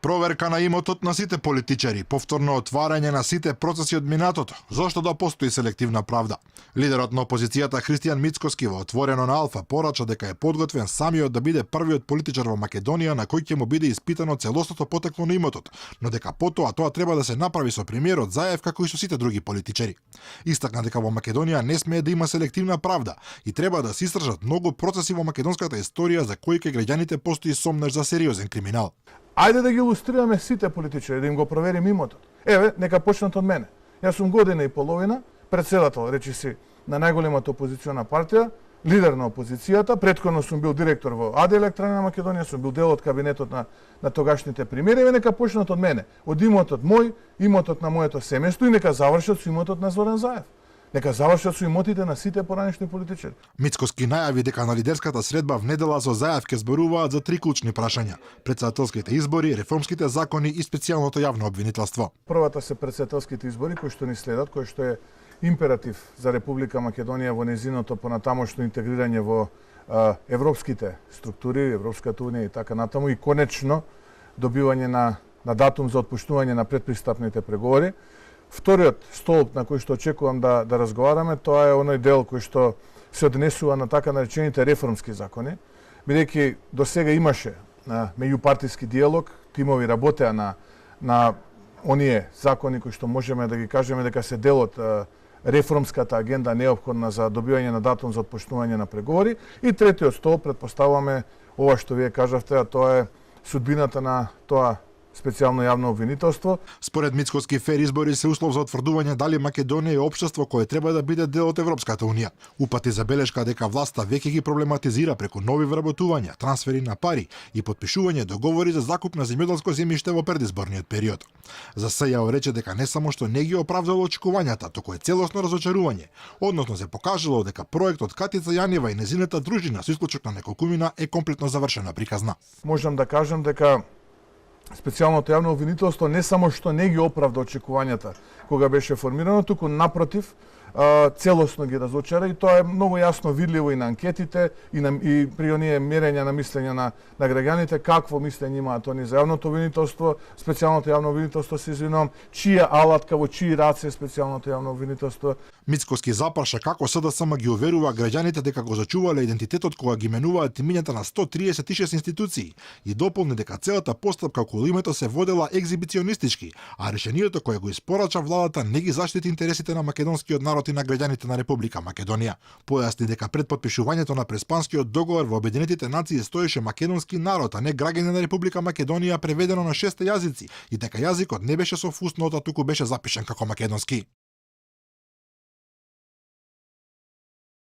Проверка на имотот на сите политичари, повторно отварање на сите процеси од минатото. Зошто да постои селективна правда? Лидерот на опозицијата Христијан Мицкоски во Отворено на Алфа порача дека е подготвен самиот да биде првиот политичар во Македонија на кој ќе му биде испитано целосното потекло на имотот, но дека потоа тоа треба да се направи со премиерот Заев како и со сите други политичари. Истакна дека во Македонија не смее да има селективна правда и треба да се истражат многу процеси во македонската историја за кои кај граѓаните постои сомнеж за сериозен криминал. Ајде да ги илустрираме сите политичари, да им го проверим имотот. Еве, нека почнат од мене. Јас сум година и половина претседател, речиси, на најголемата опозициона партија, лидер на опозицијата, претходно сум бил директор во АД Електрана на Македонија, сум бил дел од кабинетот на тогашните премиери, еве нека почнат од мене, од имотот мој, имотот на моето семејство и нека завршат со имотот на Зоран Заев. Нека завршат со имотите на сите поранешни политичари. Мицкоски најави дека на лидерската средба в недела со Заев ќе зборуваат за три клучни прашања: претседателските избори, реформските закони и специјалното јавно обвинителство. Првата се претседателските избори кои што ни следат, кои што е императив за Република Македонија во незиното понатамошно интегрирање во европските структури, Европската унија и така натаму, и конечно добивање на датум за отпуштување на предпристапните преговори. Вториот столб на кој што очекувам да разговараме, тоа е оној дел кој што се однесува на така наречените реформски закони, бидејќи до сега имаше меѓупартиски диалог, тимови работеа на оние закони кои што можеме да ги кажеме дека се дел од реформската агенда неопходна за добивање на датум за отпуштување на преговори. И третиот столб, предпоставуваме ова што вие кажавте, а тоа е судбината на тоа специјално јавно обвинителство. Според Мицкоски, фер избори се услов за утврдување дали Македонија е општество кое треба да биде дел од Европската унија. Упати забелешка дека власта веќе ги проблематизира преку нови вработувања, трансфери на пари и подпишување договори за закуп на земјоделско земјиште во предизборниот период. За СЈО рече дека не само што не ги оправдало очекувањата, туку е целосно разочарување. Односно се покажало дека проектот Катица Јанева и незината дружина со исклучок на неколкумина е комплетно завршена приказна. Можам да кажам дека специјалното јавно обвинителство не само што не ги оправда очекувањата кога беше формирано, туку напротив, целосно ги разочара, и тоа е многу јасно видливо и на анкетите и при оние мерења на мислење на граѓаните, какво мислење имаат они за јавното обвинителство, специјалното јавно обвинителство, се извинувам, чија алатка, во чии раце е специјалното јавно обвинителство. Мицкоски запраша како СДСМ ги уверува граѓаните дека го зачувале идентитетот кога ги менуваат имињата на 136 институции и дополни дека целата постапка околу името се водела екзибиционистички, а решението кое го испорача владата не ги заштити интересите на македонскиот народ и на граѓаните на Република Македонија. Појасни дека пред подпишувањето на Преспанскиот договор во Обединетите нации стоеше македонски народ, а не граѓани на Република Македонија, преведено на 6 јазици, и дека јазикот не беше со фуснota, туку беше запишан како македонски.